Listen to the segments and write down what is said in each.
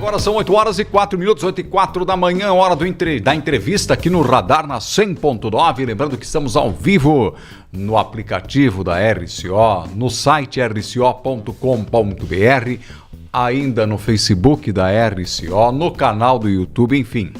Agora são 8 horas e 4 minutos, 8 e 4 da manhã, hora da entrevista aqui no Radar na 100.9. Lembrando que estamos ao vivo no aplicativo da RCO, no site rco.com.br, ainda no Facebook da RCO, no canal do YouTube, enfim.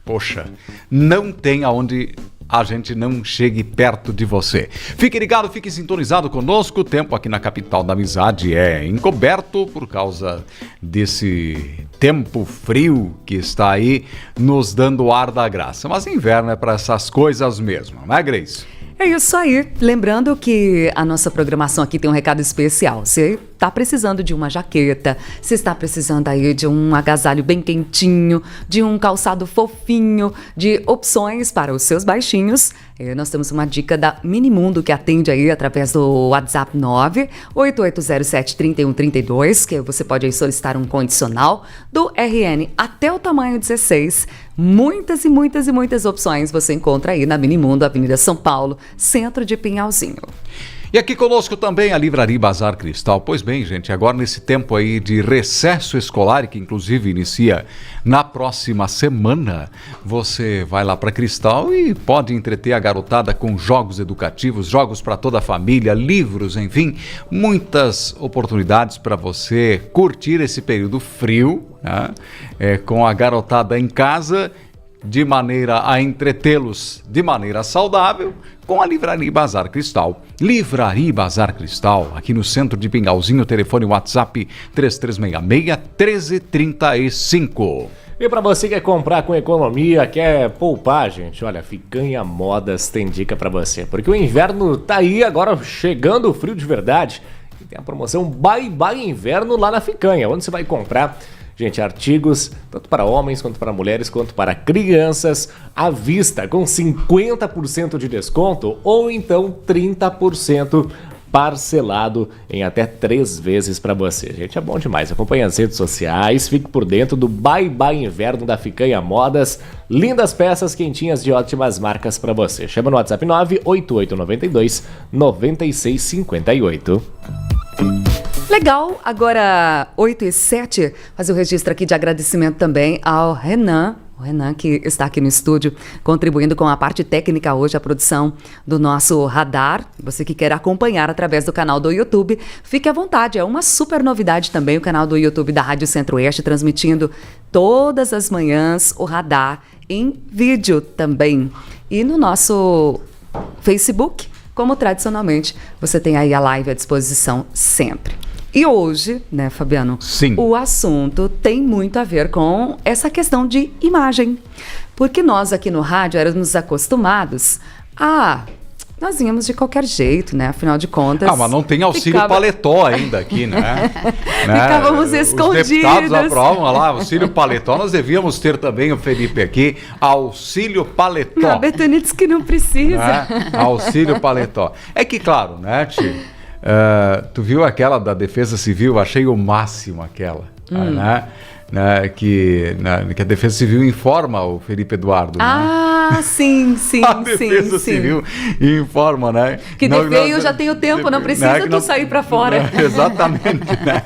Poxa, não tem aonde a gente não chegue perto de você. Fique ligado, fique sintonizado conosco. O tempo aqui na capital da amizade é encoberto por causa desse tempo frio que está aí nos dando o ar da graça. Mas inverno é para essas coisas mesmo, não é, Grace? É isso aí. Lembrando que a nossa programação aqui tem um recado especial. Você está precisando de uma jaqueta, você está precisando aí de um agasalho bem quentinho, de um calçado fofinho, de opções para os seus baixinhos. Nós temos uma dica da Minimundo que atende aí através do WhatsApp 988073132, que você pode aí solicitar um condicional do RN até o tamanho 16. Muitas e muitas e muitas opções você encontra aí na Minimundo, Avenida São Paulo, centro de Pinhalzinho. E aqui conosco também a Livraria Bazar Cristal. Pois bem, gente, agora nesse tempo aí de recesso escolar, que inclusive inicia na próxima semana, você vai lá para Cristal e pode entreter a garotada com jogos educativos, jogos para toda a família, livros, enfim, muitas oportunidades para você curtir esse período frio, né? Com a garotada em casa, de maneira a entretê-los de maneira saudável, com a Livraria Bazar Cristal. Livraria Bazar Cristal, aqui no centro de Pinhalzinho, telefone WhatsApp 3366-1335. E para você que quer comprar com economia, quer poupar, gente, olha, Ficanha Modas tem dica para você, porque o inverno tá aí agora, chegando o frio de verdade, e tem a promoção Bye Bye Inverno lá na Ficanha, onde você vai comprar, gente, artigos tanto para homens, quanto para mulheres, quanto para crianças, à vista, com 50% de desconto ou então 30% parcelado em até 3 vezes para você. Gente, é bom demais. Acompanhe as redes sociais, fique por dentro do Bye Bye Inverno da Ficanha Modas. Lindas peças quentinhas de ótimas marcas para você. Chama no WhatsApp 98892-9658. Legal, agora 8h07, fazer o registro aqui de agradecimento também ao Renan, o Renan que está aqui no estúdio, contribuindo com a parte técnica hoje, a produção do nosso radar. Você que quer acompanhar através do canal do YouTube, fique à vontade, é uma super novidade também o canal do YouTube da Rádio Centro-Oeste, transmitindo todas as manhãs o radar em vídeo também. E no nosso Facebook, como tradicionalmente, você tem aí a live à disposição sempre. E hoje, né, Fabiano? Sim. O assunto tem muito a ver com essa questão de imagem. Porque nós aqui no rádio éramos acostumados a... Nós íamos de qualquer jeito, né? Afinal de contas... mas não tem auxílio paletó ainda aqui, né? Ficávamos escondidos. Os deputados aprovam lá, auxílio paletó. Nós devíamos ter também, o Felipe aqui, auxílio paletó. A Betânia diz que não precisa. Né? Auxílio paletó. É que, claro, né, Tio? Tu viu aquela da Defesa Civil? Achei o máximo aquela, né? Que a Defesa Civil informa o Felipe Eduardo. Ah, né? Sim. A Defesa Civil informa, né? Que eu já tenho tempo, não precisa tu sair para fora. Exatamente, né?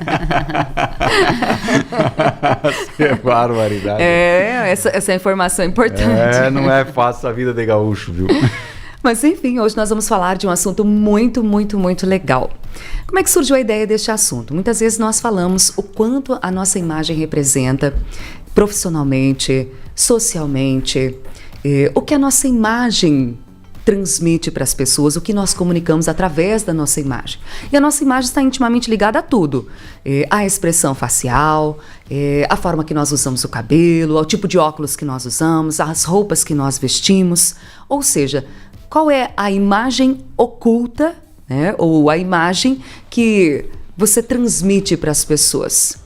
Que barbaridade. Essa informação é importante. Não é fácil a vida de gaúcho, viu? Mas enfim, hoje nós vamos falar de um assunto muito, muito, muito legal. Como é que surgiu a ideia deste assunto? Muitas vezes nós falamos o quanto a nossa imagem representa profissionalmente, socialmente, o que a nossa imagem transmite para as pessoas, o que nós comunicamos através da nossa imagem. E a nossa imagem está intimamente ligada a tudo. A expressão facial, a forma que nós usamos o cabelo, ao tipo de óculos que nós usamos, as roupas que nós vestimos. Ou seja, qual é a imagem oculta, né, ou a imagem que você transmite para as pessoas?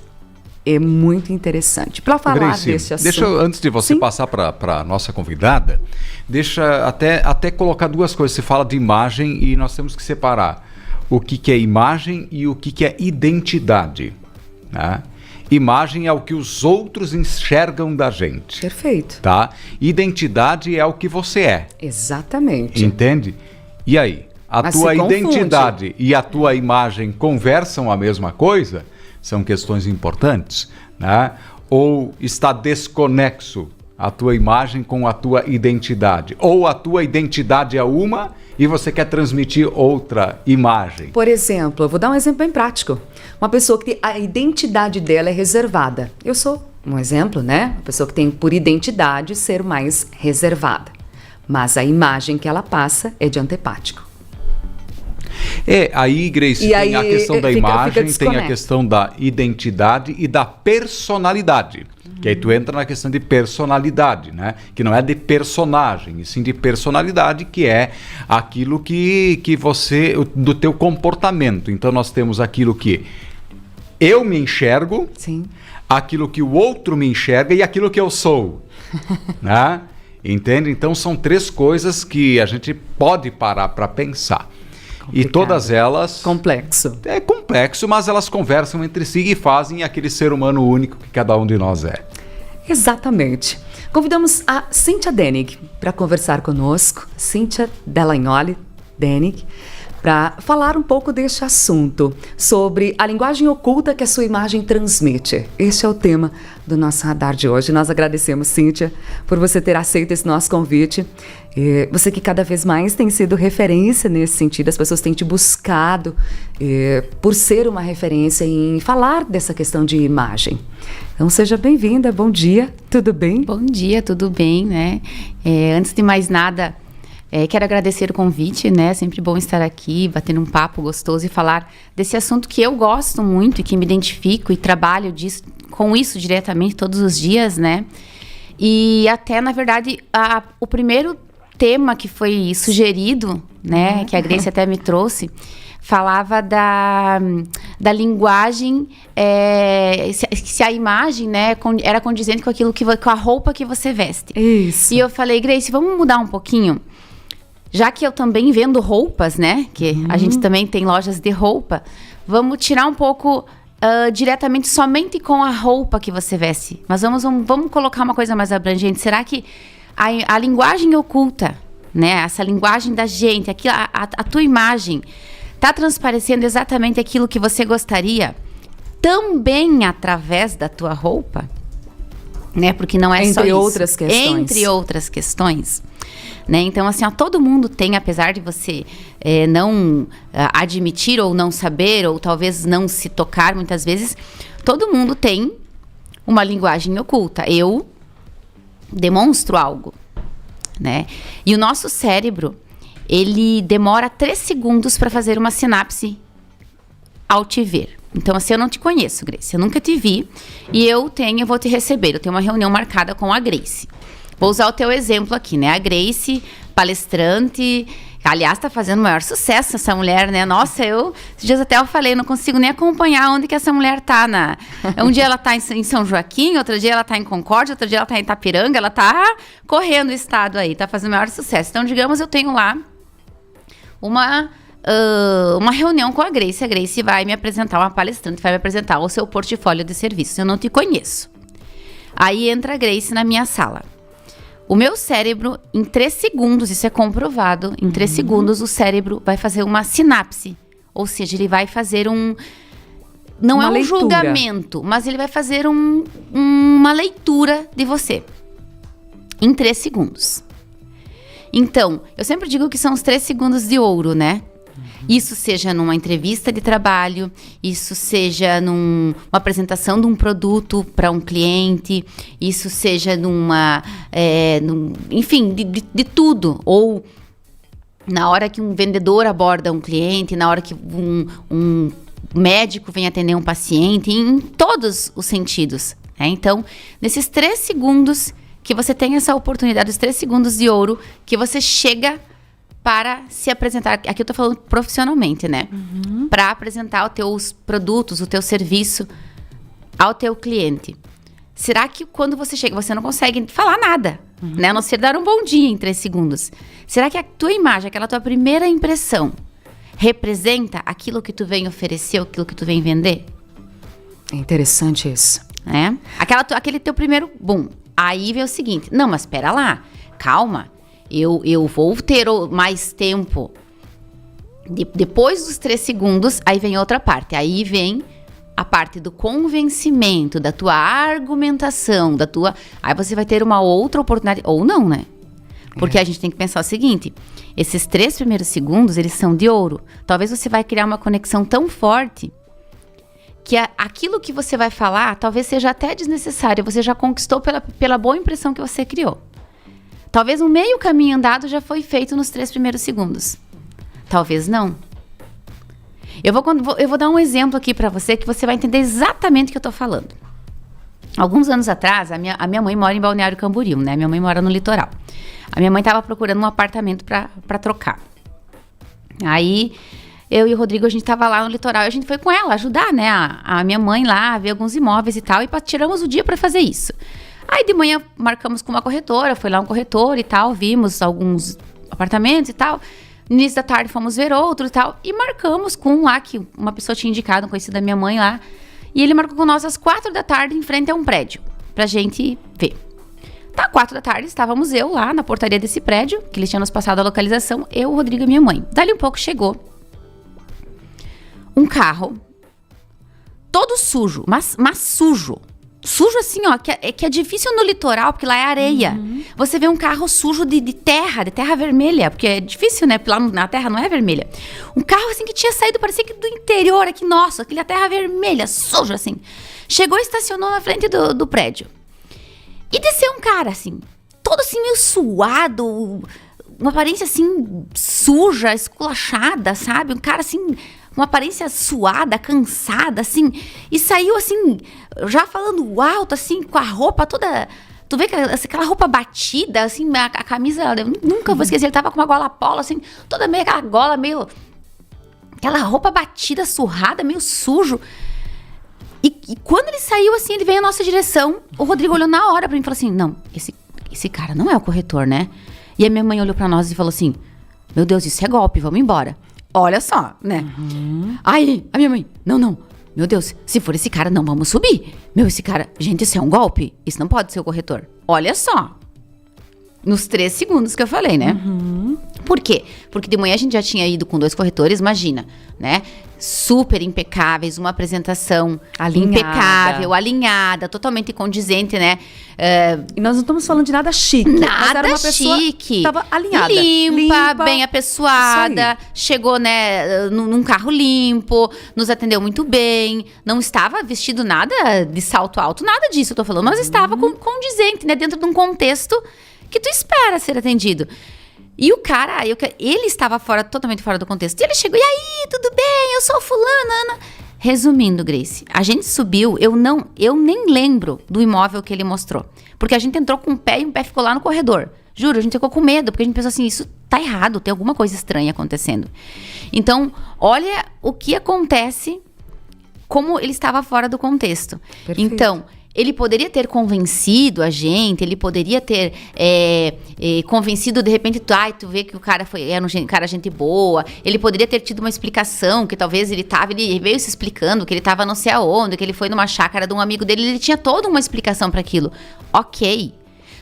É muito interessante. Para falar Grace, desse assunto... Deixa, antes de você passar para a nossa convidada, deixa até colocar 2 coisas. Você fala de imagem e nós temos que separar o que é imagem e o que é identidade, né? Imagem é o que os outros enxergam da gente. Perfeito. Tá? Identidade é o que você é. Exatamente. Entende? E aí? A tua identidade e a tua imagem conversam a mesma coisa? São questões importantes, né? ou está desconexo a tua imagem com a tua identidade? Ou a tua identidade é uma e você quer transmitir outra imagem? Por exemplo, eu vou dar um exemplo bem prático. Uma pessoa que a identidade dela é reservada. Eu sou um exemplo, né? Uma pessoa que tem por identidade ser mais reservada. Mas a imagem que ela passa é de antipático. Aí, Grace, tem aí, a questão da fica imagem, tem a desconexo. questão da identidade e da personalidade. Que aí tu entra na questão de personalidade, né? Que não é de personagem, e sim de personalidade, que é aquilo que você, do teu comportamento. Então nós temos aquilo que eu me enxergo, Sim. aquilo que o outro me enxerga e aquilo que eu sou, né? Entende? Então são 3 coisas que a gente pode parar para pensar. E todas elas... Complexo. É complexo, mas elas conversam entre si e fazem aquele ser humano único que cada um de nós é. Exatamente. Convidamos a Cíntia Denig para conversar conosco, Cíntia Delagnoli Denig, para falar um pouco deste assunto, sobre a linguagem oculta que a sua imagem transmite. Este é o tema do nosso radar de hoje. Nós agradecemos, Cíntia, por você ter aceito esse nosso convite. Você que cada vez mais tem sido referência nesse sentido, as pessoas têm te buscado por ser uma referência em falar dessa questão de imagem. Então seja bem-vinda, bom dia, tudo bem? Bom dia, tudo bem, né? Antes de mais nada, quero agradecer o convite, né? É sempre bom estar aqui, batendo um papo gostoso e falar desse assunto que eu gosto muito e que me identifico e trabalho com isso diretamente todos os dias, né? E até, na verdade, o primeiro tema que foi sugerido, né? Que a Grace até me trouxe, falava da linguagem, se a imagem, né, era condizente com aquilo com a roupa que você veste. Isso. E eu falei, Grace, vamos mudar um pouquinho? Já que eu também vendo roupas, né? Que a gente também tem lojas de roupa. Vamos tirar um pouco diretamente somente com a roupa que você veste. Mas vamos colocar uma coisa mais abrangente. Será que a linguagem oculta, né? Essa linguagem da gente, a tua imagem, está transparecendo exatamente aquilo que você gostaria também através da tua roupa? Né? Porque não é só isso. Entre outras questões. Entre outras questões. Né? Então, assim, todo mundo tem, apesar de você não admitir ou não saber, ou talvez não se tocar muitas vezes, todo mundo tem uma linguagem oculta. Eu demonstro algo, né? E o nosso cérebro, ele demora 3 segundos para fazer uma sinapse ao te ver. Então, assim, eu não te conheço, Grace, eu nunca te vi, e eu vou te receber, eu tenho uma reunião marcada com a Grace. Vou usar o teu exemplo aqui, né? A Grace, palestrante, aliás, tá fazendo o maior sucesso essa mulher, né? Nossa, esses dias até eu falei, não consigo nem acompanhar onde que essa mulher tá. Um dia ela tá em São Joaquim, outro dia ela tá em Concórdia, outro dia ela tá em Itapiranga, ela tá correndo o estado aí, tá fazendo o maior sucesso. Então, digamos, eu tenho lá uma reunião com a Grace vai me apresentar, uma palestrante vai me apresentar o seu portfólio de serviços. Eu não te conheço. Aí entra a Grace na minha sala. O meu cérebro, em 3 segundos, isso é comprovado, em 3 segundos o cérebro vai fazer uma sinapse. Ou seja, ele vai fazer não é um leitura. Julgamento, mas ele vai fazer uma leitura de você. Em 3 segundos. Então, eu sempre digo que são os 3 segundos de ouro, né? Isso seja numa entrevista de trabalho, isso seja numa apresentação de um produto para um cliente, isso seja enfim, de tudo. Ou na hora que um vendedor aborda um cliente, na hora que um médico vem atender um paciente, em todos os sentidos. Né? Então, nesses 3 segundos que você tem essa oportunidade, os 3 segundos de ouro, que você chega para se apresentar, aqui eu tô falando profissionalmente, né? Para apresentar os teus produtos, o teu serviço ao teu cliente. Será que quando você chega, você não consegue falar nada, né? A não ser dar um bom dia em 3 segundos. Será que a tua imagem, aquela tua primeira impressão, representa aquilo que tu vem oferecer, aquilo que tu vem vender? É interessante isso. Né? Aquele teu primeiro boom. Aí vem o seguinte, não, mas espera lá, calma. Eu vou ter mais tempo. Depois dos 3 segundos, aí vem outra parte. Aí vem a parte do convencimento, da tua argumentação, aí você vai ter uma outra oportunidade, ou não, né? Porque a gente tem que pensar o seguinte, esses 3 primeiros segundos, eles são de ouro. Talvez você vai criar uma conexão tão forte que aquilo que você vai falar talvez seja até desnecessário, você já conquistou pela boa impressão que você criou. Talvez um meio caminho andado já foi feito nos 3 primeiros segundos. Talvez não. Eu vou dar um exemplo aqui pra você que você vai entender exatamente o que eu tô falando. Alguns anos atrás, a minha mãe mora em Balneário Camboriú, né? Minha mãe mora no litoral. A minha mãe tava procurando um apartamento pra trocar. Aí, eu e o Rodrigo, a gente tava lá no litoral e a gente foi com ela ajudar, né? A minha mãe lá, ver alguns imóveis e tal. E tiramos o dia pra fazer isso. Aí, de manhã, marcamos com uma corretora. Foi lá um corretor e tal. Vimos alguns apartamentos e tal. No início da tarde, fomos ver outro e tal. E marcamos com um lá, que uma pessoa tinha indicado, um conhecido da minha mãe lá. E ele marcou com nós às 4 da tarde, em frente a um prédio. Pra gente ver. Tá, 4 da tarde, estávamos eu lá na portaria desse prédio, que eles tinham nos passado a localização, eu, o Rodrigo e minha mãe. Dali um pouco chegou um carro, todo sujo, mas sujo. Sujo assim, ó, que é difícil no litoral, porque lá é areia. Você vê um carro sujo de terra vermelha, porque é difícil, né? Porque lá na terra não é vermelha. Um carro assim que tinha saído, parecia que do interior aqui, nossa, aquela terra vermelha, sujo assim. Chegou e estacionou na frente do prédio. E desceu um cara, assim, todo assim meio suado, uma aparência assim, suja, esculachada, sabe? Um cara assim, uma aparência suada, cansada, assim. E saiu assim, já falando alto, assim, com a roupa toda... Tu vê aquela roupa batida, assim, a camisa... Eu nunca vou esquecer, ele tava com uma gola polo, assim, toda meio aquela gola, meio... Aquela roupa batida, surrada, meio sujo... E quando ele saiu, assim, ele veio à nossa direção. O Rodrigo olhou na hora pra mim e falou assim, não, esse cara não é o corretor, né? E a minha mãe olhou pra nós e falou assim, meu Deus, isso é golpe, vamos embora. Olha só, né? Aí, a minha mãe, não, meu Deus, se for esse cara, não vamos subir. Meu, esse cara, gente, isso é um golpe? Isso não pode ser o corretor. Olha só. Nos 3 segundos que eu falei, né? Por quê? Porque de manhã a gente já tinha ido com 2 corretores, imagina, né? Super impecáveis, uma apresentação impecável, alinhada, totalmente condizente, né? E nós não estamos falando de nada chique. Nada era uma pessoa chique. Estava alinhada. Limpa, bem apessoada, chegou, né, num carro limpo, nos atendeu muito bem, não estava vestido nada de salto alto, nada disso eu tô falando, mas estava condizente, né, dentro de um contexto que tu espera ser atendido. E o cara, ele estava totalmente fora do contexto. E ele chegou, e aí, tudo bem? Eu sou fulana, Ana. Resumindo, Grace, a gente subiu, eu nem lembro do imóvel que ele mostrou. Porque a gente entrou com um pé e um pé ficou lá no corredor. Juro, a gente ficou com medo, porque a gente pensou assim, isso tá errado, tem alguma coisa estranha acontecendo. Então, olha o que acontece, como ele estava fora do contexto. Perfeito. Então... Ele poderia ter convencido a gente, ele poderia ter convencido, de repente, tu vê que o cara era um cara gente boa, ele poderia ter tido uma explicação, que talvez ele veio se explicando, que ele estava não sei aonde, que ele foi numa chácara de um amigo dele, ele tinha toda uma explicação para aquilo. Ok,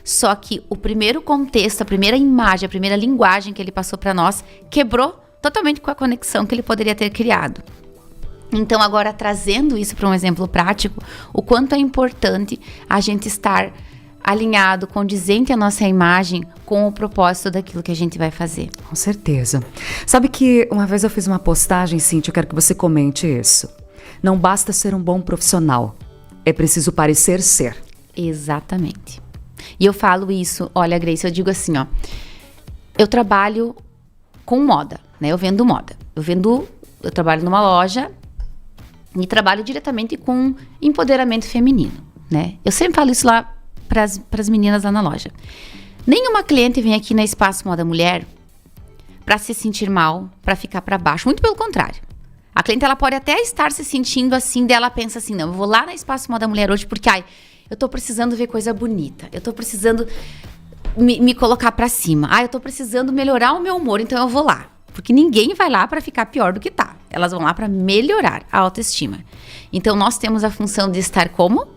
só que o primeiro contexto, a primeira imagem, a primeira linguagem que ele passou para nós, quebrou totalmente com a conexão que ele poderia ter criado. Então, agora, trazendo isso para um exemplo prático, o quanto é importante a gente estar alinhado, condizente a nossa imagem com o propósito daquilo que a gente vai fazer. Com certeza. Sabe que uma vez eu fiz uma postagem, Cíntia, eu quero que você comente isso. Não basta ser um bom profissional, é preciso parecer ser. Exatamente. E eu falo isso, olha, Grace, eu digo assim, ó, eu trabalho com moda, né? Eu vendo moda. Eu trabalho numa loja e trabalho diretamente com empoderamento feminino, né? Eu sempre falo isso lá para as meninas lá na loja. Nenhuma cliente vem aqui na Espaço Moda Mulher para se sentir mal, para ficar para baixo. Muito pelo contrário. A cliente, ela pode até estar se sentindo assim, dela pensa assim, não, eu vou lá na Espaço Moda Mulher hoje porque, eu tô precisando ver coisa bonita. Eu tô precisando me colocar para cima. Eu tô precisando melhorar o meu humor, então eu vou lá. Porque ninguém vai lá para ficar pior do que tá. Elas vão lá para melhorar a autoestima. Então, nós temos a função de estar como?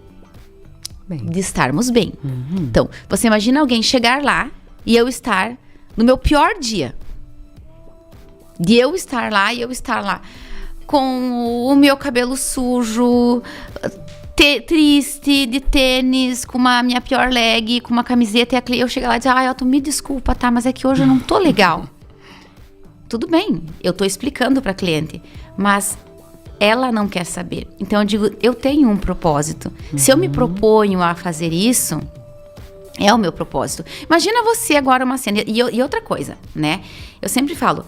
Bem. De estarmos bem. Então, você imagina alguém chegar lá e eu estar no meu pior dia. De eu estar lá e eu estar lá com o meu cabelo sujo, triste, de tênis, com a minha pior leg, com uma camiseta, e eu chego lá e digo, Elton, me desculpa, tá, mas é que hoje eu não tô legal. Tudo bem, eu tô explicando pra cliente, mas ela não quer saber. Então eu digo, eu tenho um propósito. Se eu me proponho a fazer isso, é o meu propósito. Imagina você agora uma cena, e outra coisa, né? Eu sempre falo,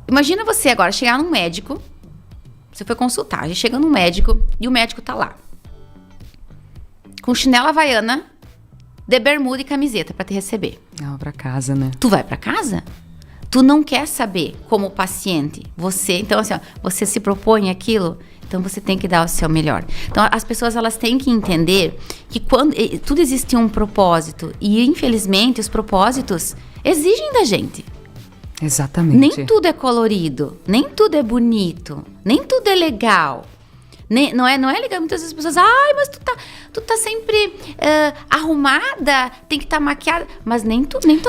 imagina você agora chegar num médico, você foi consultar, já chega num médico e o médico tá lá, com chinela havaiana, de bermuda e camiseta pra te receber. Não, pra casa, né? Tu vai pra casa? Tu não quer saber como paciente. Então assim, ó, você se propõe aquilo, então você tem que dar o seu melhor. Então as pessoas, elas têm que entender que tudo existe um propósito e infelizmente os propósitos exigem da gente. Exatamente. Nem tudo é colorido, nem tudo é bonito, nem tudo é legal. Não é legal. Muitas vezes as pessoas, mas tu tá sempre arrumada, tem que estar maquiada. Mas nem todo dia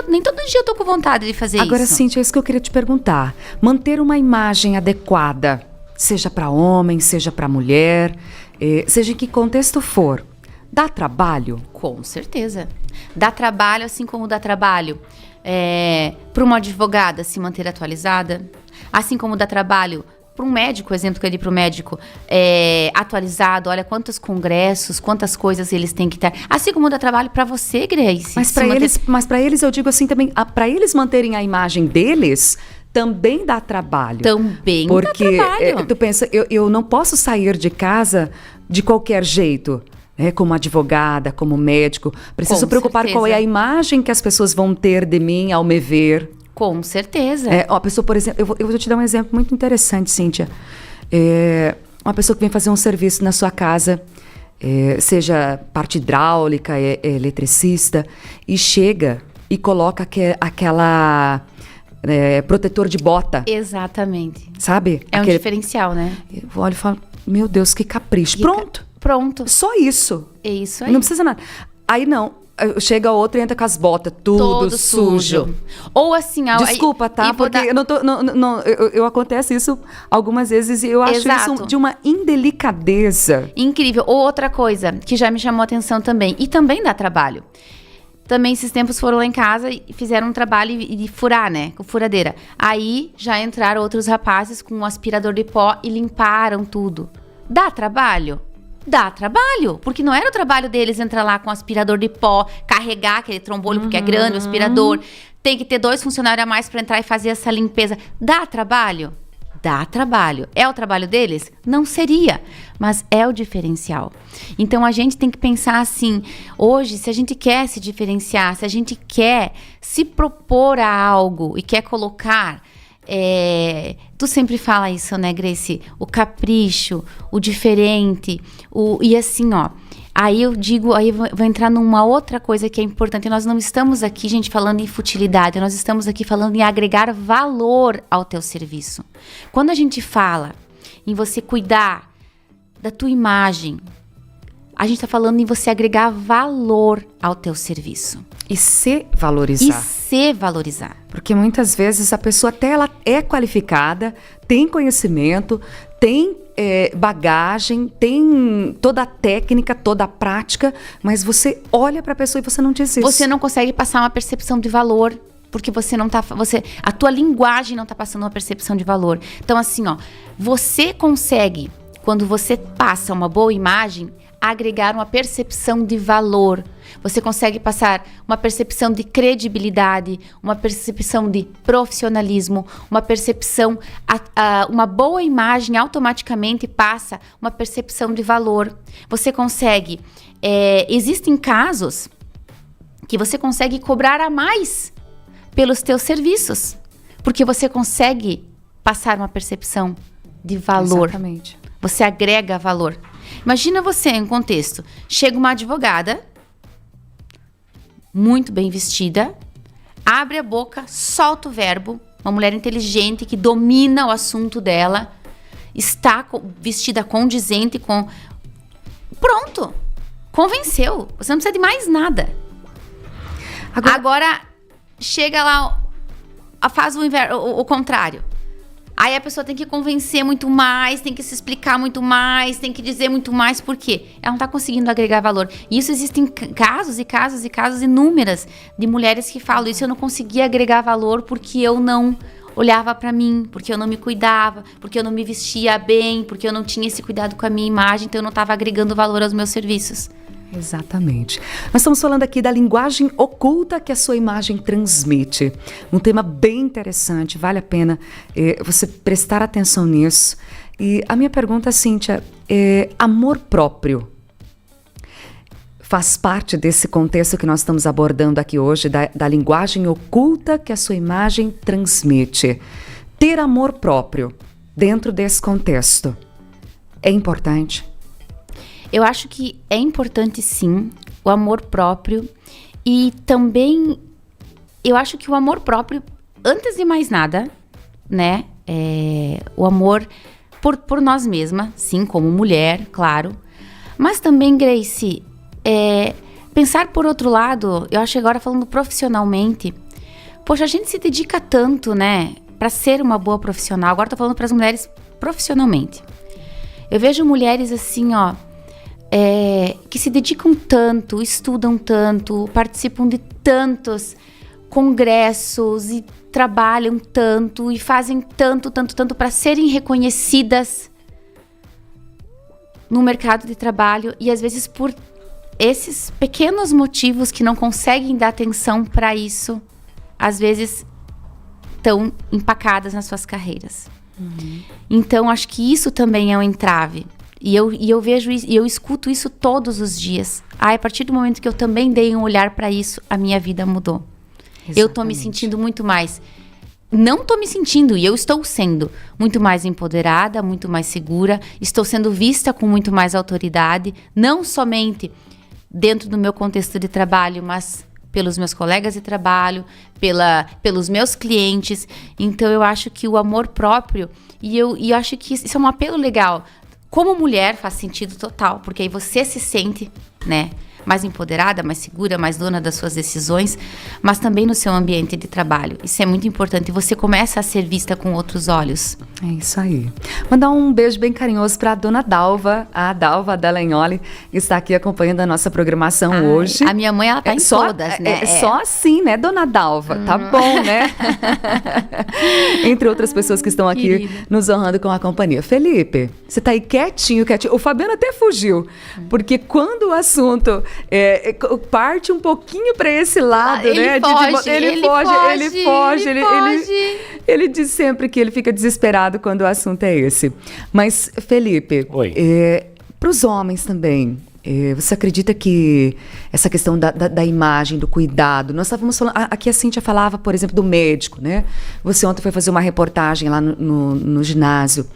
eu tô com vontade de fazer isso. Agora, Cíntia, é isso que eu queria te perguntar. Manter uma imagem adequada, seja para homem, seja para mulher, seja em que contexto for, dá trabalho? Com certeza. Dá trabalho, assim como dá trabalho para uma advogada se manter atualizada, assim como dá trabalho para um médico, exemplo que eu dei para o médico, atualizado, olha quantos congressos, quantas coisas eles têm que ter. Assim como dá trabalho para você, Grace. Mas para eles eu digo assim também, para eles manterem a imagem deles, também dá trabalho. Também porque, dá trabalho. Tu pensa, eu não posso sair de casa de qualquer jeito. Como advogada, como médico. Preciso preocupar qual é a imagem que as pessoas vão ter de mim ao me ver. Com certeza. Uma pessoa, por exemplo, eu vou te dar um exemplo muito interessante, Cíntia. Uma pessoa que vem fazer um serviço na sua casa, seja parte hidráulica, eletricista, e chega e coloca aquela protetor de bota. Exatamente. Sabe? Um diferencial, né? Eu olho e falo, meu Deus, que capricho. Pronto. Só isso. É isso aí. Não precisa nada. Aí não. Chega outro e entra com as botas, tudo sujo. Ou assim... Desculpa, tá? Porque eu acontece isso algumas vezes e eu acho isso de uma indelicadeza. Incrível. Ou outra coisa que já me chamou a atenção também, e também dá trabalho. Também esses tempos foram lá em casa e fizeram um trabalho de furar, né? Com furadeira. Aí já entraram outros rapazes com um aspirador de pó e limparam tudo. Dá trabalho? Dá trabalho, porque não era o trabalho deles entrar lá com um aspirador de pó, carregar aquele trombolho, porque é grande o aspirador, tem que ter 2 funcionários a mais para entrar e fazer essa limpeza. Dá trabalho? Dá trabalho. É o trabalho deles? Não seria, mas é o diferencial. Então a gente tem que pensar assim, hoje, se a gente quer se diferenciar, se a gente quer se propor a algo e quer colocar... tu sempre fala isso, né, Grace? O capricho, o diferente, e assim, ó. Aí eu digo, aí eu vou entrar numa outra coisa que é importante. Nós não estamos aqui, gente, falando em futilidade. Nós estamos aqui falando em agregar valor ao teu serviço. Quando a gente fala em você cuidar da tua imagem, a gente está falando em você agregar valor ao teu serviço. E se valorizar. Porque muitas vezes a pessoa até ela é qualificada, tem conhecimento, tem bagagem, tem toda a técnica, toda a prática, mas você olha para a pessoa e você não diz isso. Você não consegue passar uma percepção de valor, porque você não tá... a tua linguagem não está passando uma percepção de valor. Então assim, ó, você consegue, quando você passa uma boa imagem, agregar uma percepção de valor. Você consegue passar uma percepção de credibilidade, uma percepção de profissionalismo, uma percepção... uma boa imagem automaticamente passa uma percepção de valor. Você consegue... existem casos que você consegue cobrar a mais pelos teus serviços, porque você consegue passar uma percepção de valor. Exatamente. Você agrega valor. Imagina você em um contexto, chega uma advogada, muito bem vestida, abre a boca, solta o verbo, uma mulher inteligente que domina o assunto dela, está vestida condizente com... Pronto! Convenceu. Você não precisa de mais nada. Agora chega lá, faz o contrário. Aí a pessoa tem que convencer muito mais, tem que se explicar muito mais, tem que dizer muito mais. Por quê? Ela não está conseguindo agregar valor. E isso existem casos e casos e casos inúmeras de mulheres que falam isso. Eu não conseguia agregar valor porque eu não olhava para mim, porque eu não me cuidava, porque eu não me vestia bem, porque eu não tinha esse cuidado com a minha imagem, então eu não estava agregando valor aos meus serviços. Exatamente. Nós estamos falando aqui da linguagem oculta que a sua imagem transmite. Um tema bem interessante, vale a pena você prestar atenção nisso. E a minha pergunta, Cíntia, amor próprio faz parte desse contexto que nós estamos abordando aqui hoje, da linguagem oculta que a sua imagem transmite. Ter amor próprio dentro desse contexto é importante? Eu acho que é importante, sim, o amor próprio. E também, eu acho que o amor próprio, antes de mais nada, né? O amor por nós mesmas, sim, como mulher, claro. Mas também, Grace, pensar por outro lado, eu acho que agora falando profissionalmente, poxa, a gente se dedica tanto, né? Para ser uma boa profissional. Agora tô falando para as mulheres profissionalmente. Eu vejo mulheres assim, ó, que se dedicam tanto, estudam tanto, participam de tantos congressos e trabalham tanto e fazem tanto para serem reconhecidas no mercado de trabalho e às vezes por esses pequenos motivos que não conseguem dar atenção para isso, às vezes estão empacadas nas suas carreiras. Então, acho que isso também é um entrave. E eu vejo isso, e eu escuto isso todos os dias. A partir do momento que eu também dei um olhar para isso, a minha vida mudou. Exatamente. Eu tô me sentindo muito mais... Não tô me sentindo, e eu estou sendo muito mais empoderada, muito mais segura. Estou sendo vista com muito mais autoridade. Não somente dentro do meu contexto de trabalho, mas pelos meus colegas de trabalho, pelos meus clientes. Então, eu acho que o amor próprio... E eu acho que isso é um apelo legal. Como mulher faz sentido total, porque aí você se sente, né, mais empoderada, mais segura, mais dona das suas decisões, mas também no seu ambiente de trabalho. Isso é muito importante e você começa a ser vista com outros olhos. É isso aí. Mandar um beijo bem carinhoso para a dona Dalva, a Dalva Dallagnoli, que está aqui acompanhando a nossa programação hoje. A minha mãe, ela tá em todas, né? Só assim, né, dona Dalva? Tá bom, né? Entre outras pessoas que estão aqui querida, nos honrando com a companhia. Felipe, você tá aí quietinho. O Fabiano até fugiu, porque quando o assunto parte um pouquinho para esse lado, ele né? Ele foge. Ele diz sempre que ele fica desesperado quando o assunto é esse. Mas, Felipe, para os homens também, você acredita que essa questão da imagem, do cuidado, nós estávamos falando, aqui a Cíntia falava, por exemplo, do médico, né? Você ontem foi fazer uma reportagem lá no ginásio.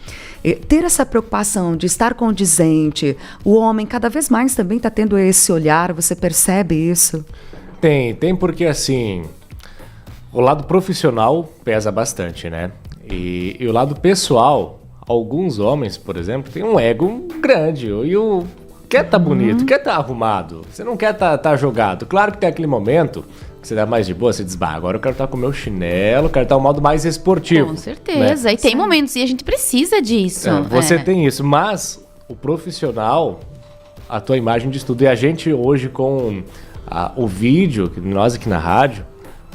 Ter essa preocupação de estar condizente, o homem cada vez mais também está tendo esse olhar, você percebe isso? Tem porque assim, o lado profissional pesa bastante, né? E o lado pessoal, alguns homens, por exemplo, têm um ego grande quer estar bonito, quer estar arrumado, você não quer estar jogado. Claro que tem aquele momento que você dá mais de boa, você diz, agora eu quero estar com o meu chinelo, quero estar um modo mais esportivo. Com certeza, né? E tem momentos, e a gente precisa disso. Você tem isso, mas o profissional, a tua imagem de estudo, e a gente hoje com o vídeo, nós aqui na rádio,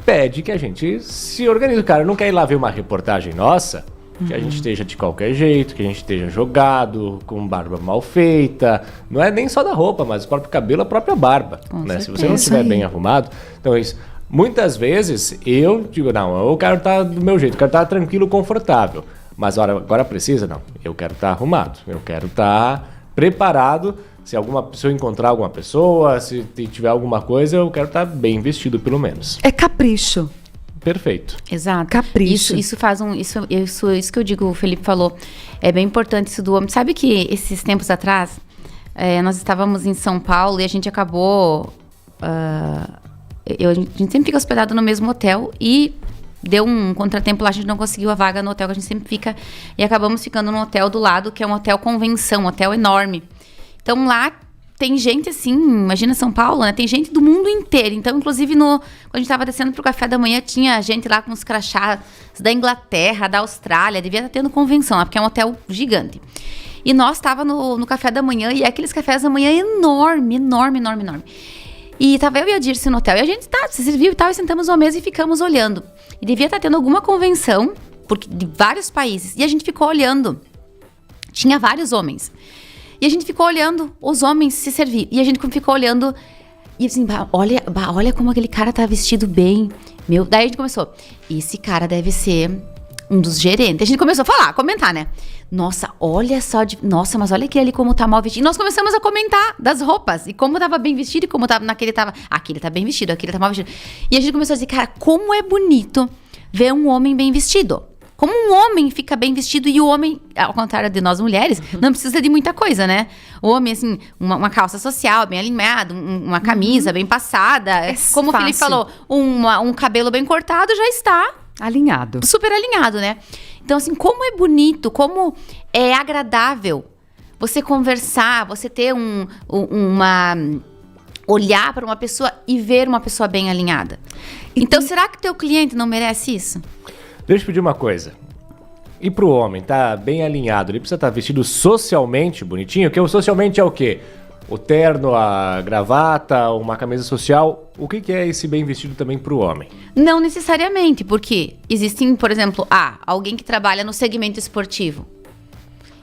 pede que a gente se organize. O cara não quer ir lá ver uma reportagem nossa, que a gente esteja de qualquer jeito, que a gente esteja jogado, com barba mal feita. Não é nem só da roupa, mas o próprio cabelo, a própria barba. Né? Se você não estiver bem arrumado. Então, isso. Muitas vezes eu digo, não, eu quero estar do meu jeito, eu quero estar tranquilo, confortável. Mas agora precisa, não. Eu quero estar arrumado, eu quero estar preparado. Se se eu encontrar alguma pessoa, se tiver alguma coisa, eu quero estar bem vestido, pelo menos. É capricho. Perfeito. Exato. Capricho. Isso faz isso que eu digo, o Felipe falou, é bem importante isso do homem. Sabe que esses tempos atrás, nós estávamos em São Paulo e a gente acabou... a gente sempre fica hospedado no mesmo hotel e deu um contratempo lá, a gente não conseguiu a vaga no hotel que a gente sempre fica e acabamos ficando no hotel do lado, que é um hotel convenção, um hotel enorme. Então lá tem gente assim, imagina São Paulo, né? Tem gente do mundo inteiro. Então, inclusive, quando a gente tava descendo pro café da manhã, tinha gente lá com os crachás da Inglaterra, da Austrália, devia estar tendo convenção lá, porque é um hotel gigante. E nós tava no café da manhã, e aqueles cafés da manhã enorme. E tava eu e a Dirce no hotel, e a gente se serviu e tal, e sentamos à mesa e ficamos olhando. E devia estar tendo alguma convenção, porque de vários países, e a gente ficou olhando. Tinha vários homens. E a gente ficou olhando os homens se servir. E a gente ficou olhando, e assim, olha como aquele cara tá vestido bem. Daí a gente começou, esse cara deve ser um dos gerentes. A gente começou a comentar, né? Nossa, olha só, nossa, mas olha aquele ali como tá mal vestido. E nós começamos a comentar das roupas, e como tava bem vestido, e como tava aquele tá bem vestido, aquele tá mal vestido. E a gente começou a dizer, cara, como é bonito ver um homem bem vestido. Como um homem fica bem vestido, e o homem, ao contrário de nós mulheres, não precisa de muita coisa, né? O homem, assim, uma calça social bem alinhada, uma camisa bem passada. Como o Felipe falou, um cabelo bem cortado já está alinhado. Super alinhado, né? Então, assim, como é bonito, como é agradável você conversar, você ter olhar para uma pessoa e ver uma pessoa bem alinhada. Então, será que teu cliente não merece isso? Deixa eu pedir uma coisa. E pro homem, tá bem alinhado, ele precisa estar vestido socialmente bonitinho? Porque o socialmente é o quê? O terno, a gravata, uma camisa social. O que é esse bem vestido também pro homem? Não necessariamente, porque existem, por exemplo, alguém que trabalha no segmento esportivo.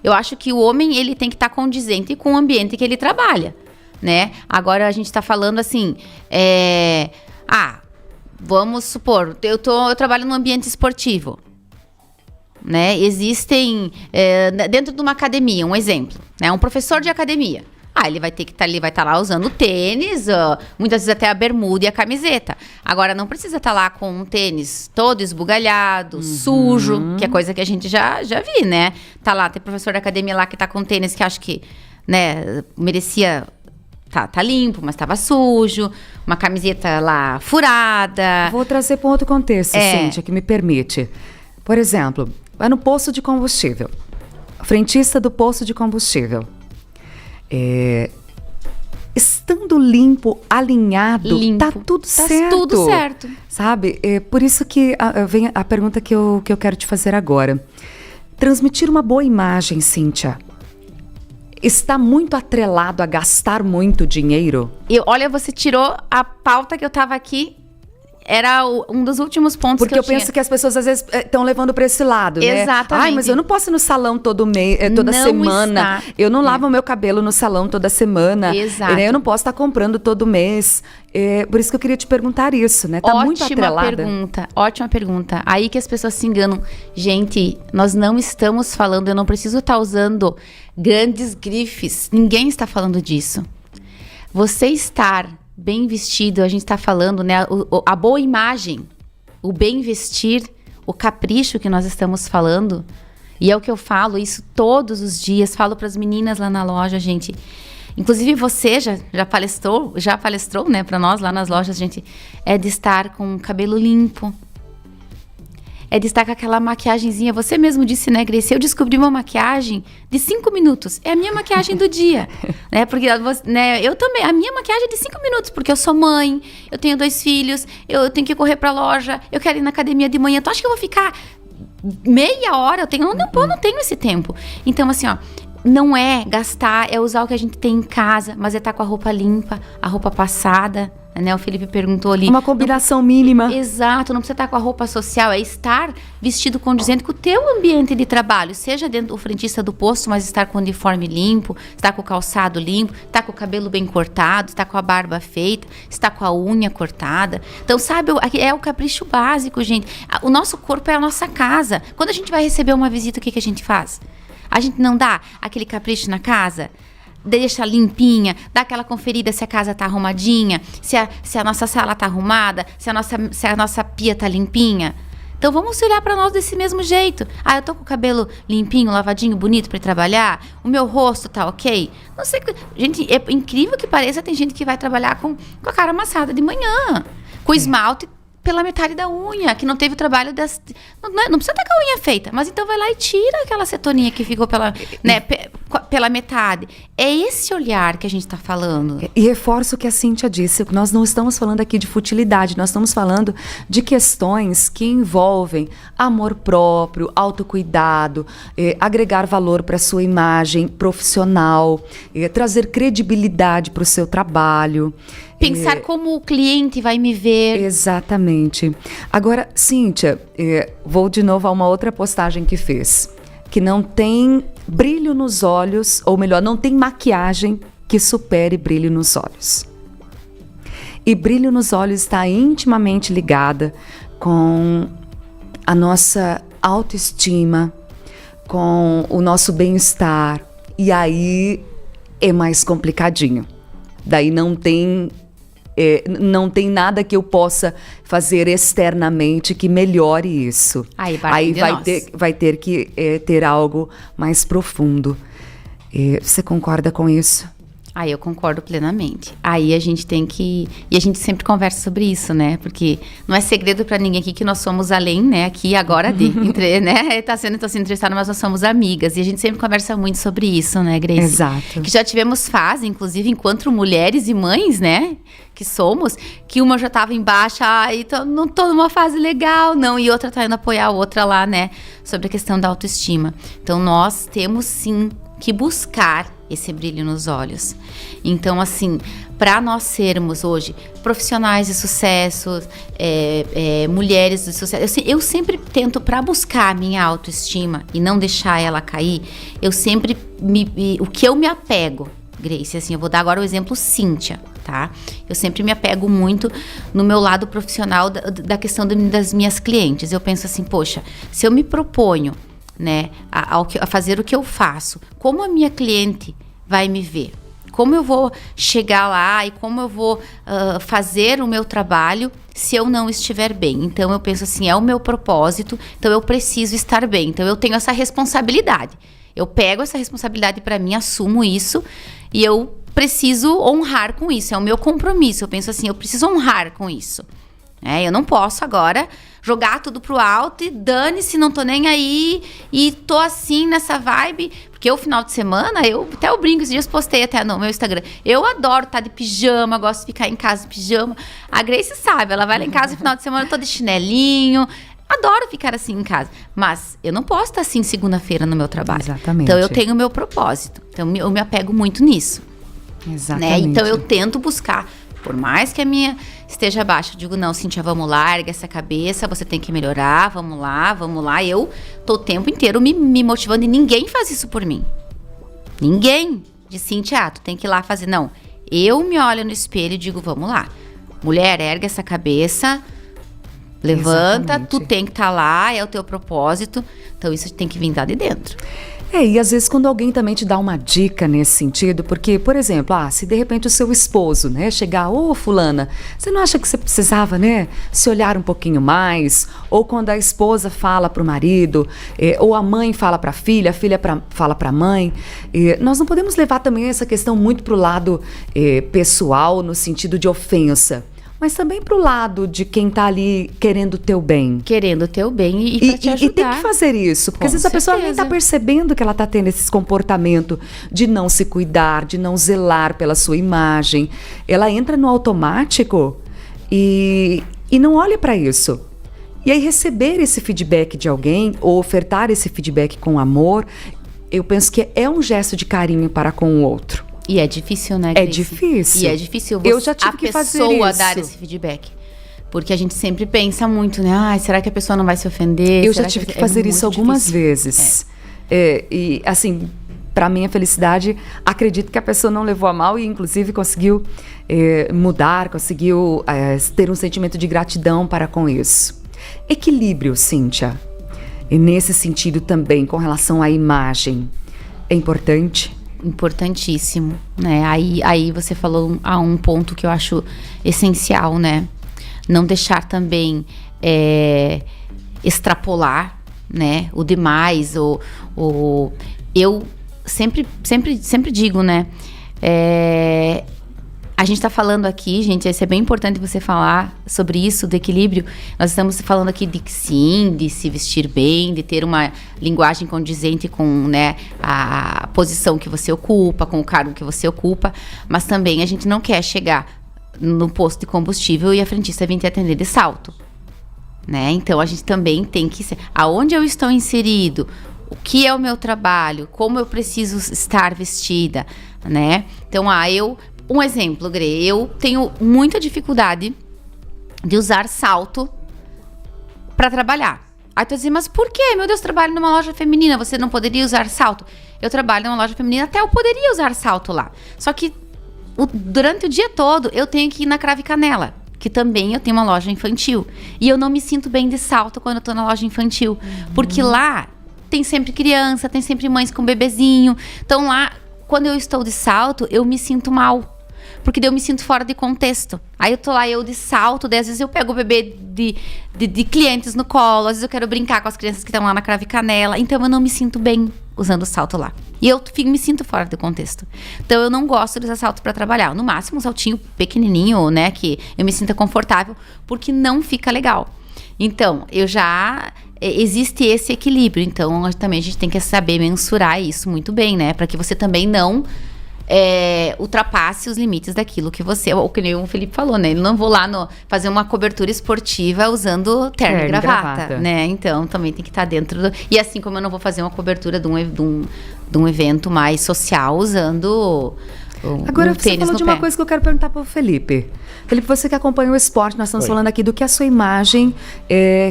Eu acho que o homem, ele tem que estar condizente com o ambiente que ele trabalha, né? Agora a gente tá falando assim, vamos supor, eu trabalho num ambiente esportivo, né? Existem, dentro de uma academia, um exemplo, né? Um professor de academia. Ele vai ter que estar lá usando tênis, muitas vezes até a bermuda e a camiseta. Agora, não precisa estar lá com um tênis todo esbugalhado, sujo, que é coisa que a gente já vi, né? Tem professor de academia lá que tá com tênis que acho que, né, merecia... Tá limpo, mas estava sujo, uma camiseta lá furada. Vou trazer para um outro contexto, Cíntia, que me permite. Por exemplo, vai no posto de combustível. Frentista do posto de combustível. Estando limpo, alinhado, tá tudo certo. Tá tudo certo. Sabe? Por isso que vem a pergunta que eu quero te fazer agora. Transmitir uma boa imagem, Cíntia, está muito atrelado a gastar muito dinheiro? Olha, você tirou a pauta que eu tava aqui. Era um dos últimos pontos porque eu penso que as pessoas às vezes estão levando para esse lado, né? Exatamente. Mas eu não posso ir no salão toda semana. Eu não lavo meu cabelo no salão toda semana. Exato. Eu não posso estar comprando todo mês. Por isso que eu queria te perguntar isso, né? Tá muito atrelada. Ótima pergunta. Aí que as pessoas se enganam. Gente, nós não estamos falando, eu não preciso estar usando grandes grifes. Ninguém está falando disso. Você estar bem vestido, a gente está falando, né? A boa imagem, o bem vestir, o capricho que nós estamos falando. E é o que eu falo isso todos os dias. Falo para as meninas lá na loja, gente. Inclusive você já palestrou, né, para nós lá nas lojas, gente. É de estar com o cabelo limpo. É de estar com aquela maquiagenzinha. Você mesmo disse, né, Grace? Eu descobri uma maquiagem de 5 minutos. É a minha maquiagem do dia. Né? Porque, né, eu também. A minha maquiagem é de 5 minutos. Porque eu sou mãe, eu tenho 2 filhos, eu tenho que correr pra loja, eu quero ir na academia de manhã. Tu acha que eu vou ficar meia hora? Eu não tenho esse tempo. Então, assim, não é gastar, é usar o que a gente tem em casa, mas é estar com a roupa limpa, a roupa passada, né? O Felipe perguntou ali. Uma combinação mínima. Exato, não precisa estar com a roupa social, é estar vestido condizente com o teu ambiente de trabalho, seja dentro do frentista do posto, mas estar com o uniforme limpo, estar com o calçado limpo, estar com o cabelo bem cortado, estar com a barba feita, estar com a unha cortada. Então, sabe, é o capricho básico, gente. O nosso corpo é a nossa casa. Quando a gente vai receber uma visita, o que a gente faz? A gente não dá aquele capricho na casa? Deixa limpinha, dá aquela conferida se a casa tá arrumadinha, se a nossa sala tá arrumada, se a nossa pia tá limpinha. Então vamos olhar pra nós desse mesmo jeito. Eu tô com o cabelo limpinho, lavadinho, bonito pra ir trabalhar, o meu rosto tá ok. Não sei, gente, é incrível que pareça, tem gente que vai trabalhar com a cara amassada de manhã, com esmalte pela metade da unha, que não teve o trabalho não precisa estar com a unha feita, mas então vai lá e tira aquela cetoninha que ficou pela metade. É esse olhar que a gente está falando. E reforço o que a Cíntia disse, nós não estamos falando aqui de futilidade, nós estamos falando de questões que envolvem amor próprio, autocuidado, agregar valor para a sua imagem profissional, trazer credibilidade para o seu trabalho. Pensar como o cliente vai me ver. Exatamente. Agora, Cíntia, vou de novo a uma outra postagem que fez, que não tem brilho nos olhos, ou melhor, não tem maquiagem que supere brilho nos olhos. E brilho nos olhos está intimamente ligada com a nossa autoestima, com o nosso bem-estar. E aí é mais complicadinho. Daí não tem nada que eu possa fazer externamente que melhore isso. Aí vai ter que ter algo mais profundo. Você concorda com isso? Aí eu concordo plenamente. Aí a gente tem que... E a gente sempre conversa sobre isso, né? Porque não é segredo pra ninguém aqui que nós somos além, né? Aqui agora né? Tô sendo entrevistada, mas nós somos amigas. E a gente sempre conversa muito sobre isso, né, Grace? Exato. Que já tivemos fase, inclusive, enquanto mulheres e mães, né? Que somos, que uma já tava embaixo, não tô numa fase legal, não. E outra tá indo apoiar a outra lá, né? Sobre a questão da autoestima. Então, nós temos, sim, que buscar esse brilho nos olhos. Então, assim, para nós sermos hoje profissionais de sucesso, mulheres de sucesso, eu sempre tento, para buscar a minha autoestima e não deixar ela cair, eu sempre o que eu me apego, Grace, assim, eu vou dar agora o exemplo Cíntia, tá? Eu sempre me apego muito no meu lado profissional da questão das minhas clientes. Eu penso assim, poxa, se eu me proponho, né, a fazer o que eu faço, como a minha cliente vai me ver? Como eu vou chegar lá e como eu vou fazer o meu trabalho se eu não estiver bem? Então eu penso assim, é o meu propósito, então eu preciso estar bem. Então eu tenho essa responsabilidade. Eu pego essa responsabilidade para mim, assumo isso e eu preciso honrar com isso. É o meu compromisso. Eu penso assim, eu preciso honrar com isso. Eu não posso agora jogar tudo pro alto e dane-se, não tô nem aí e tô assim nessa vibe, porque o final de semana, eu brinco, esses dias postei até no meu Instagram, eu adoro estar de pijama, gosto de ficar em casa de pijama, a Grace sabe, ela vai lá em casa no final de semana, eu tô de chinelinho, adoro ficar assim em casa, mas eu não posso estar assim segunda-feira no meu trabalho. Exatamente. Então eu tenho o meu propósito, então eu me apego muito nisso. Exatamente. Né? Então eu tento buscar, por mais que a minha esteja baixa, eu digo, não, Cíntia, vamos lá, erga essa cabeça, você tem que melhorar, vamos lá. Eu tô o tempo inteiro me motivando e ninguém faz isso por mim. Ninguém diz, Cíntia, tu tem que ir lá fazer. Não, eu me olho no espelho e digo, vamos lá. Mulher, erga essa cabeça, levanta, Exatamente. Tu tem que estar lá, é o teu propósito. Então isso tem que vir lá de dentro. E às vezes quando alguém também te dá uma dica nesse sentido, porque, por exemplo, se de repente o seu esposo, né, chegar, fulana, você não acha que você precisava, né, se olhar um pouquinho mais? Ou quando a esposa fala para o marido, ou a mãe fala para a filha fala para a mãe, nós não podemos levar também essa questão muito para o lado pessoal, no sentido de ofensa, mas também para o lado de quem está ali querendo o teu bem. Querendo o teu bem e para te ajudar. E tem que fazer isso, porque Com às vezes a pessoa nem está percebendo que ela está tendo esse comportamento de não se cuidar, de não zelar pela sua imagem. Ela entra no automático e não olha para isso. E aí receber esse feedback de alguém, ou ofertar esse feedback com amor, eu penso que é um gesto de carinho para com o outro. E é difícil, né, Grace? É difícil. E é difícil eu já tive que fazer isso. A pessoa dar esse feedback. Porque a gente sempre pensa muito, né? Será que a pessoa não vai se ofender? Eu já tive que fazer isso algumas vezes. E, assim, para minha felicidade, acredito que a pessoa não levou a mal e, inclusive, conseguiu mudar, conseguiu ter um sentimento de gratidão para com isso. Equilíbrio, Cíntia. E nesse sentido também, com relação à imagem, é importante? Importantíssimo, né? Aí você falou a um ponto que eu acho essencial, né? Não deixar também extrapolar, né? O demais, eu sempre digo, né? A gente está falando aqui, gente, isso é bem importante você falar sobre isso, do equilíbrio. Nós estamos falando aqui de que sim, de se vestir bem, de ter uma linguagem condizente com, né, a posição que você ocupa, com o cargo que você ocupa, mas também a gente não quer chegar no posto de combustível e a frentista vir te atender de salto, né? Então a gente também tem que ser, aonde eu estou inserido, o que é o meu trabalho, como eu preciso estar vestida, né? Então, um exemplo, Grê, eu tenho muita dificuldade de usar salto para trabalhar. Aí tu diz, mas por quê? Meu Deus, trabalho numa loja feminina, você não poderia usar salto? Eu trabalho numa loja feminina, até eu poderia usar salto lá. Só que durante o dia todo eu tenho que ir na Crave Canela, que também eu tenho uma loja infantil. E eu não me sinto bem de salto quando eu tô na loja infantil. Porque lá tem sempre criança, tem sempre mães com bebezinho. Então lá, quando eu estou de salto, eu me sinto mal. Porque daí eu me sinto fora de contexto. Aí eu tô lá, eu de salto, daí às vezes eu pego o bebê de clientes no colo, às vezes eu quero brincar com as crianças que estão lá na Crave Canela, então eu não me sinto bem usando o salto lá. E eu me sinto fora de contexto. Então eu não gosto de usar salto para trabalhar. No máximo um saltinho pequenininho, né, que eu me sinta confortável, porque não fica legal. Então, existe esse equilíbrio. Então, também a gente tem que saber mensurar isso muito bem, né, para que você também não ultrapasse os limites daquilo que você... Ou que nem o Felipe falou, né? Eu não vou lá fazer uma cobertura esportiva usando terno e gravata, né? Então, também tem que estar dentro do... E assim como eu não vou fazer uma cobertura de um evento mais social usando... Agora, você falou de uma coisa que eu quero perguntar para o Felipe. Felipe, você que acompanha o esporte, nós estamos falando aqui do que a sua imagem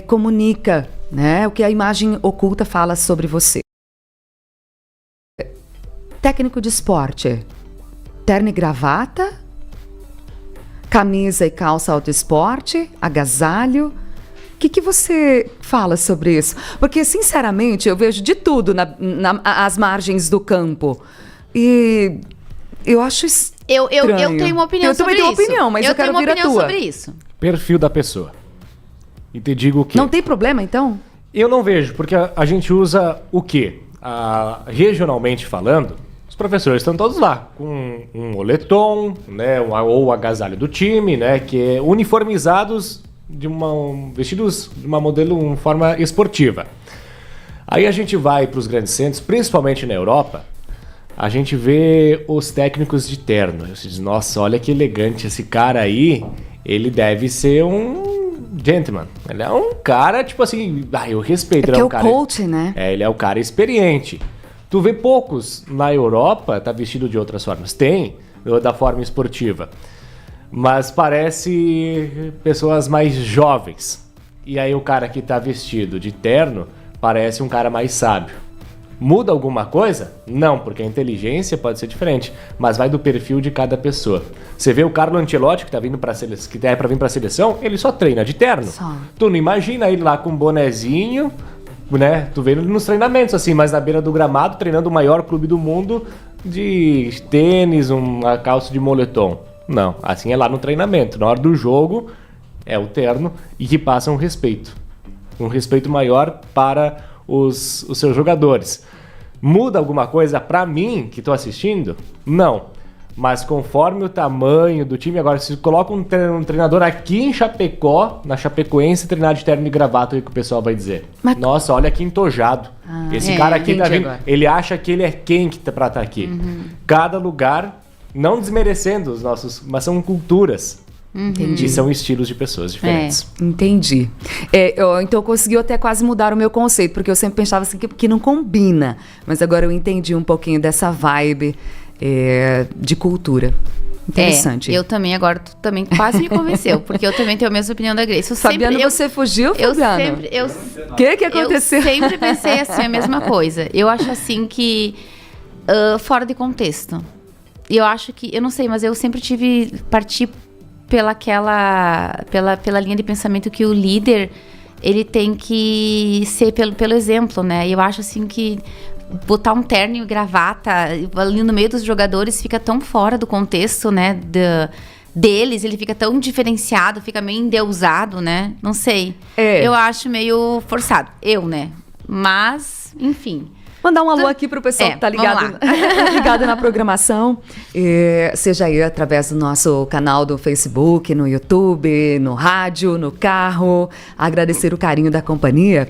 comunica, né? O que a imagem oculta fala sobre você. Técnico de esporte, terno e gravata, camisa e calça auto esporte, agasalho. O que você fala sobre isso? Porque, sinceramente, eu vejo de tudo às margens do campo. E eu acho estranho. Eu tenho uma opinião sobre isso. Eu também tenho uma opinião, mas eu quero ouvir a tua. Eu tenho uma opinião sobre isso. Perfil da pessoa. E te digo o quê? Não tem problema, então? Eu não vejo, porque a gente usa o quê? Regionalmente falando, os professores estão todos lá, com um moletom, né, ou o agasalho do time, né, que é uniformizados vestidos de uma forma esportiva. Aí a gente vai para os grandes centros, principalmente na Europa, a gente vê os técnicos de terno. Você diz, nossa, olha que elegante esse cara aí, ele deve ser um gentleman. Ele é um cara, tipo assim, eu respeito. Ele é o coach, né? Ele é o cara experiente. Tu vê poucos na Europa, tá vestido de outras formas. Tem, da forma esportiva. Mas parece pessoas mais jovens. E aí o cara que tá vestido de terno parece um cara mais sábio. Muda alguma coisa? Não, porque a inteligência pode ser diferente, mas vai do perfil de cada pessoa. Você vê o Carlo Ancelotti, que tá vindo que é pra vir pra seleção, ele só treina de terno. Só. Tu não imagina ele lá com um bonezinho, né? Tu vê ele nos treinamentos, assim, mas na beira do gramado, treinando o maior clube do mundo de tênis, uma calça de moletom. Não, assim é lá no treinamento. Na hora do jogo, é o terno e que passa um respeito. Um respeito maior para os seus jogadores. Muda alguma coisa pra mim, que tô assistindo? Não. Mas conforme o tamanho do time, agora se coloca um treinador aqui em Chapecó, na Chapecoense, treinar de terno e gravata, o que o pessoal vai dizer? Mas... Nossa, olha que entojado. Esse cara aqui tá vindo, ele acha que ele é quem que pra estar aqui. Uhum. Cada lugar, não desmerecendo os nossos, mas são culturas. Entendi. E são estilos de pessoas diferentes. Entendi. Então eu consegui até quase mudar o meu conceito, porque eu sempre pensava assim que não combina. Mas agora eu entendi um pouquinho dessa vibe de cultura. Interessante. Eu também, agora tu também quase me convenceu, porque eu também tenho a mesma opinião da Grace. Fabiana, você fugiu, Fabiana? O que aconteceu? Eu sempre pensei assim, a mesma coisa. Eu acho assim que fora de contexto. Eu acho que, eu não sei, mas eu sempre parti pela linha de pensamento que o líder, ele tem que ser pelo exemplo, né? E eu acho assim que botar um terno e gravata ali no meio dos jogadores fica tão fora do contexto, né? Deles, ele fica tão diferenciado, fica meio endeusado, né? Não sei. Eu acho meio forçado. Né? Mas, enfim. Mandar um alô aqui pro pessoal que tá ligado, ligado na programação. Seja aí através do nosso canal do Facebook, no YouTube, no rádio, no carro. Agradecer o carinho da companhia.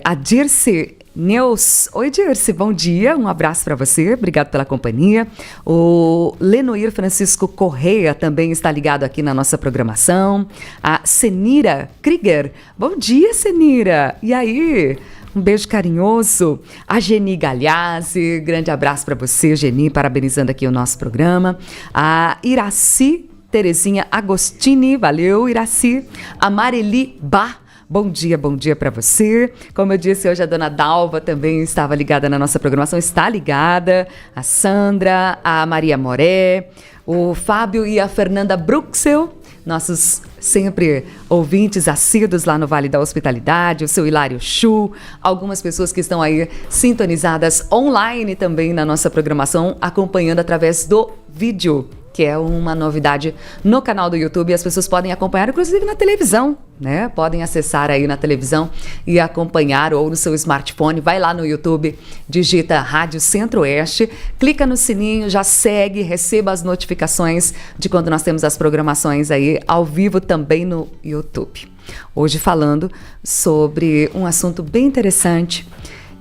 A Dirce Neus. Oi, Dirce, bom dia. Um abraço para você. Obrigado pela companhia. O Lenoir Francisco Correia também está ligado aqui na nossa programação. A Senira Krieger. Bom dia, Senira. E aí? Um beijo carinhoso. A Geni Galhazzi, grande abraço para você, Geni, parabenizando aqui o nosso programa. A Iraci Terezinha Agostini, valeu, Iraci. A Mareli Bá, bom dia para você. Como eu disse, hoje a dona Dalva também estava ligada na nossa programação, está ligada. A Sandra, a Maria Moré, o Fábio e a Fernanda Bruxel, nossos sempre ouvintes assíduos lá no Vale da Hospitalidade, o seu Hilário Chu, algumas pessoas que estão aí sintonizadas online também na nossa programação, acompanhando através do vídeo, que é uma novidade no canal do YouTube. As pessoas podem acompanhar, inclusive na televisão, né? Podem acessar aí na televisão e acompanhar, ou no seu smartphone. Vai lá no YouTube, digita Rádio Centro-Oeste, clica no sininho, já segue, receba as notificações de quando nós temos as programações aí ao vivo também no YouTube. Hoje falando sobre um assunto bem interessante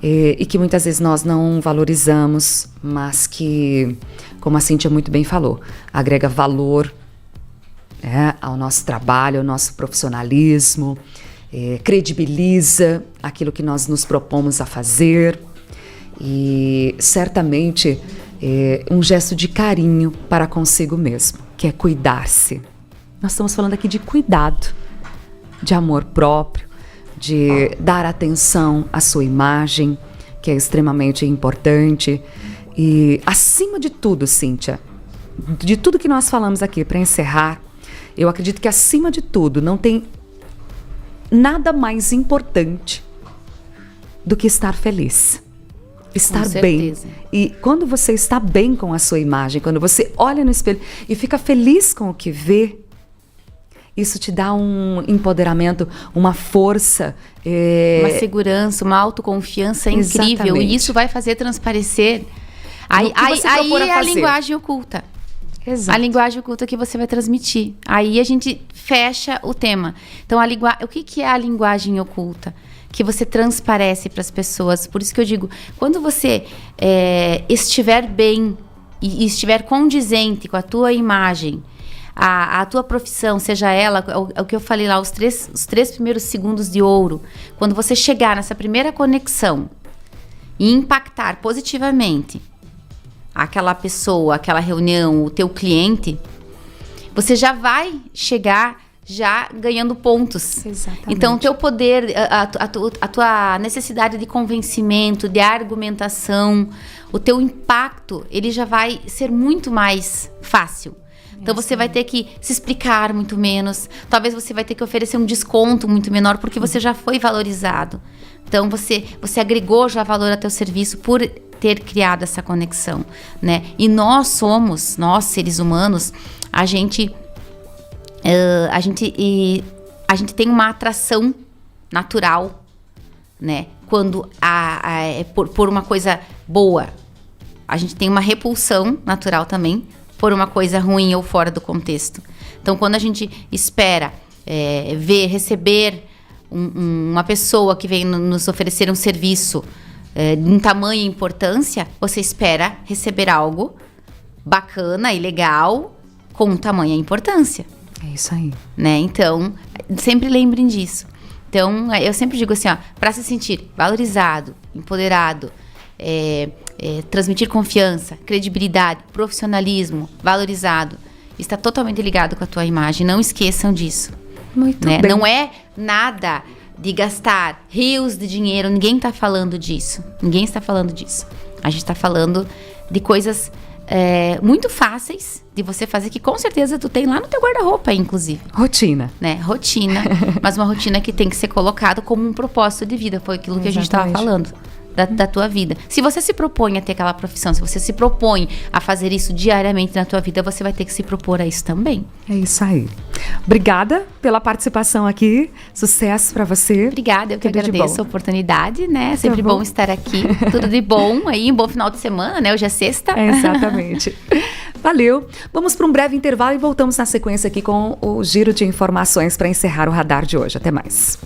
e que muitas vezes nós não valorizamos, mas que, como a Cíntia muito bem falou, agrega valor, né, ao nosso trabalho, ao nosso profissionalismo, credibiliza aquilo que nós nos propomos a fazer e certamente um gesto de carinho para consigo mesmo, que é cuidar-se. Nós estamos falando aqui de cuidado, de amor próprio, de dar atenção à sua imagem, que é extremamente importante. E, acima de tudo, Cíntia, de tudo que nós falamos aqui, para encerrar, eu acredito que, acima de tudo, não tem nada mais importante do que estar feliz. Estar bem. E quando você está bem com a sua imagem, quando você olha no espelho e fica feliz com o que vê, isso te dá um empoderamento, uma força. Uma segurança, uma autoconfiança incrível. Exatamente. E isso vai fazer transparecer. Aí é a linguagem oculta. Exato. A linguagem oculta que você vai transmitir. Aí a gente fecha o tema. Então, o que é a linguagem oculta? Que você transparece para as pessoas. Por isso que eu digo, quando você estiver bem e estiver condizente com a tua imagem, a tua profissão, seja ela, o que eu falei lá, os três primeiros segundos de ouro, quando você chegar nessa primeira conexão e impactar positivamente aquela pessoa, aquela reunião, o teu cliente, você já vai chegar já ganhando pontos. Exatamente. Então, o teu poder, a tua necessidade de convencimento, de argumentação, o teu impacto, ele já vai ser muito mais fácil. Então, você vai ter que se explicar muito menos. Talvez você vai ter que oferecer um desconto muito menor, porque você já foi valorizado. Então, você agregou já valor ao teu serviço por ter criado essa conexão, né? E nós seres humanos, a gente tem uma atração natural, né? Quando por uma coisa boa, a gente tem uma repulsão natural também por uma coisa ruim ou fora do contexto. Então, quando a gente espera receber uma pessoa que vem nos oferecer um serviço de tamanha importância, você espera receber algo bacana e legal com tamanha importância. É isso aí. Né? Então, sempre lembrem disso. Então, eu sempre digo assim, para se sentir valorizado, empoderado, transmitir confiança, credibilidade, profissionalismo, valorizado, está totalmente ligado com a tua imagem. Não esqueçam disso. Muito né? bem. Não é nada de gastar rios de dinheiro. Ninguém está falando disso. Ninguém está falando disso. A gente está falando de coisas muito fáceis de você fazer, que com certeza tu tem lá no teu guarda-roupa, inclusive. Rotina. Né? Rotina, mas uma rotina que tem que ser colocada como um propósito de vida, foi aquilo que a gente estava falando. Da tua vida. Se você se propõe a ter aquela profissão, se você se propõe a fazer isso diariamente na tua vida, você vai ter que se propor a isso também. É isso aí. Obrigada pela participação aqui. Sucesso pra você. Obrigada, eu que Tudo de agradeço bom. a oportunidade, né? Sempre Tá bom. bom estar aqui. Tudo de bom aí, um bom final de semana, né? Hoje é sexta. É, exatamente. Valeu. Vamos para um breve intervalo e voltamos na sequência aqui com o giro de informações para encerrar o radar de hoje. Até mais.